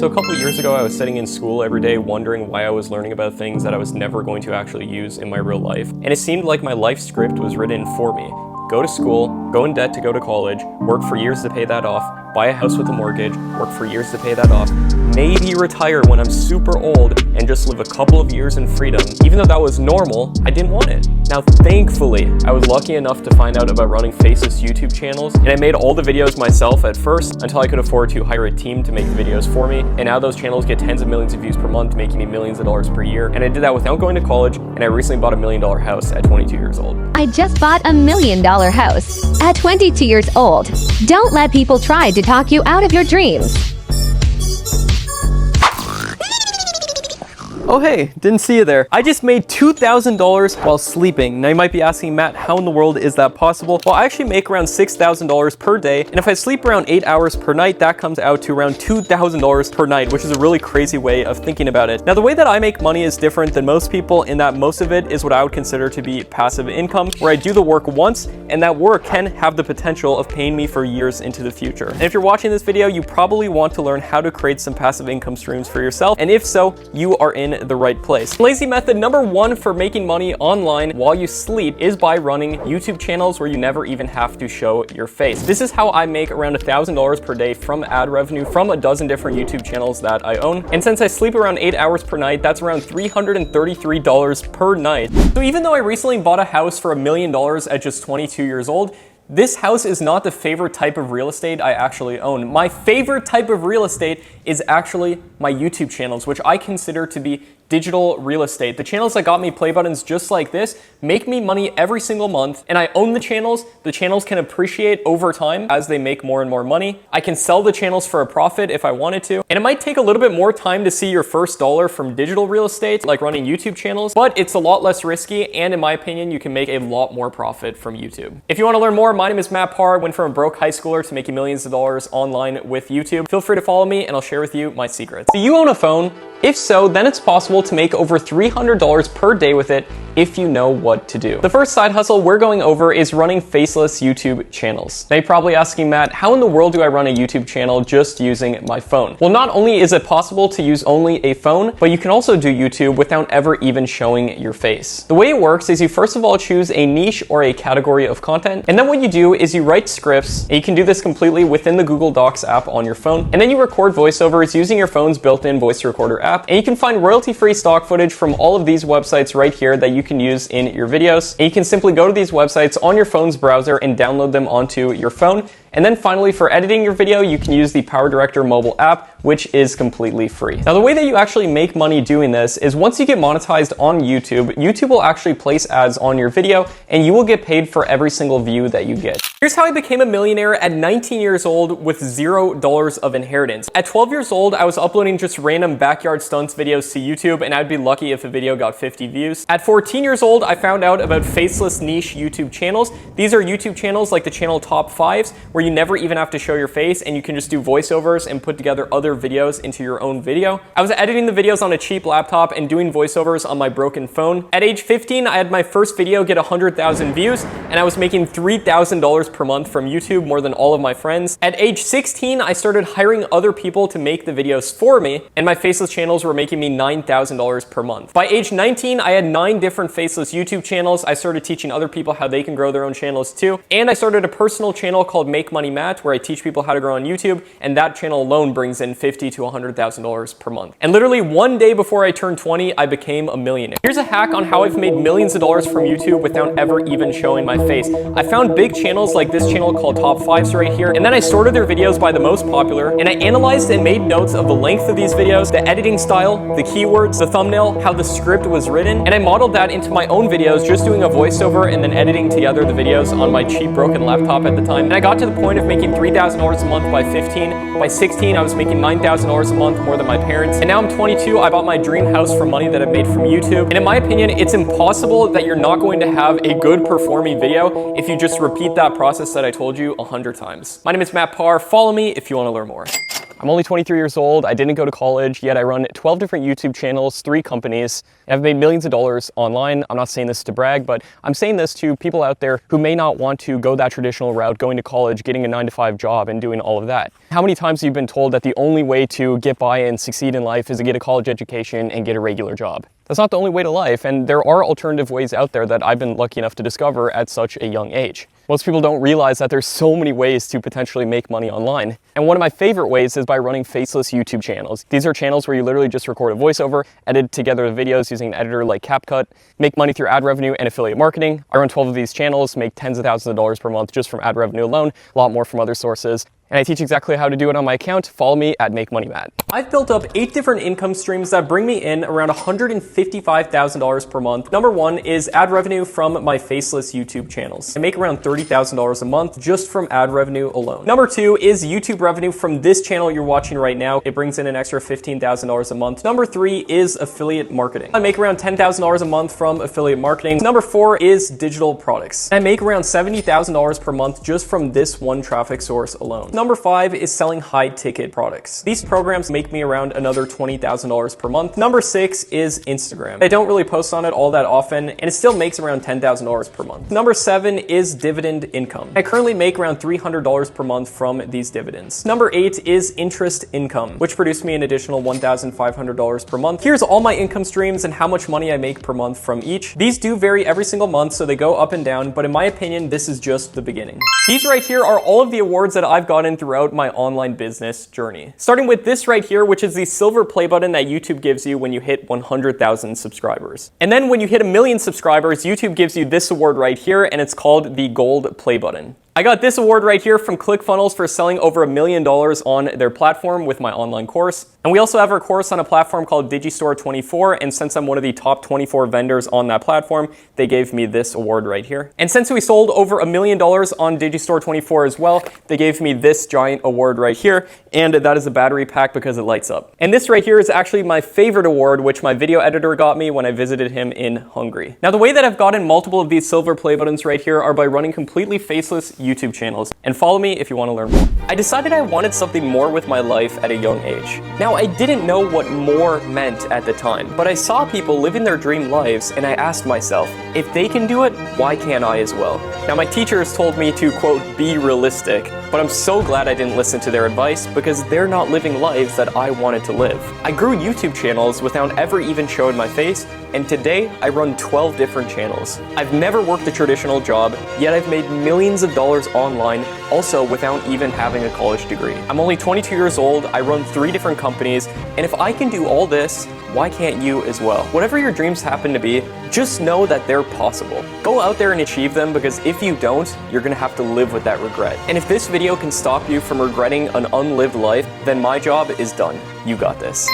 So a couple years ago, I was sitting in school every day wondering why I was learning about things that I was never going to actually use in my real life. And it seemed like my life script was written for me. Go to school, go in debt to go to college, work for years to pay that off, buy a house with a mortgage, work for years to pay that off, maybe retire when I'm super old and just live a couple of years in freedom. Even though that was normal, I didn't want it. Now, thankfully, I was lucky enough to find out about running faceless YouTube channels, and I made all the videos myself at first until I could afford to hire a team to make the videos for me. And now those channels get tens of millions of views per month, making me millions of dollars per year. And I did that without going to college, and I recently bought $1 million house at 22 years old. I just bought $1 million house at 22 years old. Don't let people try to talk you out of your dreams. Oh hey, didn't see you there. I just made $2,000 while sleeping. Now you might be asking, Matt, how in the world is that possible? Well, I actually make around $6,000 per day, and if I sleep around 8 hours per night, that comes out to around $2,000 per night, which is a really crazy way of thinking about it. Now, the way that I make money is different than most people in that most of it is what I would consider to be passive income, where I do the work once, and that work can have the potential of paying me for years into the future. And if you're watching this video, you probably want to learn how to create some passive income streams for yourself, and if so, you are in the right place. Lazy method number one for making money online while you sleep is by running YouTube channels where you never even have to show your face. This is how I make around $1,000 per day from ad revenue from a dozen different YouTube channels that I own. And since I sleep around 8 hours per night, that's around $333 per night. So even though I recently bought a house for $1 million at just 22 years old, this house is not the favorite type of real estate I actually own. My favorite type of real estate is actually my YouTube channels, which I consider to be digital real estate. The channels that got me play buttons just like this make me money every single month, and I own the channels. The channels can appreciate over time as they make more and more money. I can sell the channels for a profit if I wanted to, and it might take a little bit more time to see your first dollar from digital real estate, like running YouTube channels, but it's a lot less risky, and in my opinion, you can make a lot more profit from YouTube. If you want to learn more, my name is Matt Parr. I went from a broke high schooler to making millions of dollars online with YouTube. Feel free to follow me, and I'll share with you my secrets. Do you own a phone? If so, then it's possible to make over $300 per day with it if you know what to do. The first side hustle we're going over is running faceless YouTube channels. Now you're probably asking, Matt, how in the world do I run a YouTube channel just using my phone? Well, not only is it possible to use only a phone, but you can also do YouTube without ever even showing your face. The way it works is you first of all choose a niche or a category of content, and then what you do is you write scripts, and you can do this completely within the Google Docs app on your phone, and then you record voiceovers using your phone's built-in voice recorder app, and you can find royalty-free stock footage from all of these websites right here that you can use in your videos. And you can simply go to these websites on your phone's browser and download them onto your phone. And then finally, for editing your video, you can use the Power Director mobile app, which is completely free. Now, the way that you actually make money doing this is once you get monetized on YouTube, YouTube will actually place ads on your video, and you will get paid for every single view that you get. Here's how I became a millionaire at 19 years old with $0 of inheritance. At 12 years old, I was uploading just random backyard stunts videos to YouTube, and I'd be lucky if a video got 50 views. At 14 years old, I found out about faceless niche YouTube channels. These are YouTube channels like the channel Top 5s, where you never even have to show your face, and you can just do voiceovers and put together other videos into your own video. I was editing the videos on a cheap laptop and doing voiceovers on my broken phone. At age 15, I had my first video get 100,000 views, and I was making $3,000 per month from YouTube, more than all of my friends. At age 16, I started hiring other people to make the videos for me, and my faceless channels were making me $9,000 per month. By age 19, I had 9 different faceless YouTube channels. I started teaching other people how they can grow their own channels too, and I started a personal channel called Make Money Matt, where I teach people how to grow on YouTube, and that channel alone brings in $50,000 to $100,000 per month. And literally one day before I turned 20, I became a millionaire. Here's a hack on how I've made millions of dollars from YouTube without ever even showing my face. I found big channels like this channel called Top 5s right here, and then I sorted their videos by the most popular, and I analyzed and made notes of the length of these videos, the editing style, the keywords, the thumbnail, how the script was written, and I modeled that into my own videos, just doing a voiceover and then editing together the videos on my cheap broken laptop at the time. And I got to the point of making $3,000 a month by 15. By 16, I was making $9,000 a month, more than my parents. And now I'm 22, I bought my dream house from money that I've made from YouTube. And in my opinion, it's impossible that you're not going to have a good performing video if you just repeat that process that I told you 100 times. My name is Matt Parr. Follow me if you want to learn more. I'm only 23 years old, I didn't go to college, yet I run 12 different YouTube channels, 3 companies, and I've made millions of dollars online. I'm not saying this to brag, but I'm saying this to people out there who may not want to go that traditional route, going to college, getting a 9-to-5 job, and doing all of that. How many times have you been told that the only way to get by and succeed in life is to get a college education and get a regular job? That's not the only way to life, and there are alternative ways out there that I've been lucky enough to discover at such a young age. Most people don't realize that there's so many ways to potentially make money online. And one of my favorite ways is by running faceless YouTube channels. These are channels where you literally just record a voiceover, edit together the videos using an editor like CapCut, make money through ad revenue and affiliate marketing. I run 12 of these channels, make tens of thousands of dollars per month just from ad revenue alone, a lot more from other sources. And I teach exactly how to do it on my account. Follow me at MakeMoneyMatt. I've built up 8 different income streams that bring me in around $155,000 per month. Number 1 is ad revenue from my faceless YouTube channels. I make around $30,000 a month just from ad revenue alone. Number 2 is YouTube revenue from this channel you're watching right now. It brings in an extra $15,000 a month. Number 3 is affiliate marketing. I make around $10,000 a month from affiliate marketing. Number 4 is digital products. I make around $70,000 per month just from this one traffic source alone. Number 5 is selling high-ticket products. These programs make me around another $20,000 per month. Number 6 is Instagram. I don't really post on it all that often, and it still makes around $10,000 per month. Number 7 is dividend income. I currently make around $300 per month from these dividends. Number 8 is interest income, which produced me an additional $1,500 per month. Here's all my income streams and how much money I make per month from each. These do vary every single month, so they go up and down, but in my opinion, this is just the beginning. These right here are all of the awards that I've gotten throughout my online business journey. Starting with this right here, which is the silver play button that YouTube gives you when you hit 100,000 subscribers. And then when you hit 1 million subscribers, YouTube gives you this award right here, and it's called the gold play button. I got this award right here from ClickFunnels for selling over $1 million on their platform with my online course. And we also have our course on a platform called Digistore24, and since I'm one of the top 24 vendors on that platform, they gave me this award right here. And since we sold over $1 million on Digistore24 as well, they gave me this giant award right here, and that is a battery pack because it lights up. And this right here is actually my favorite award, which my video editor got me when I visited him in Hungary. Now, the way that I've gotten multiple of these silver play buttons right here are by running completely faceless YouTube channels, and follow me if you want to learn more. I decided I wanted something more with my life at a young age. Now, I didn't know what more meant at the time, but I saw people living their dream lives, and I asked myself, if they can do it, why can't I as well? Now, my teachers told me to, quote, be realistic, but I'm so glad I didn't listen to their advice because they're not living lives that I wanted to live. I grew YouTube channels without ever even showing my face, and today I run 12 different channels. I've never worked a traditional job, yet I've made millions of dollars online, also without even having a college degree. I'm only 22 years old, I run 3 different companies, and if I can do all this, why can't you as well? Whatever your dreams happen to be, just know that they're possible. Go out there and achieve them, because if you don't, you're gonna have to live with that regret. And if this video can stop you from regretting an unlived life, then my job is done. You got this.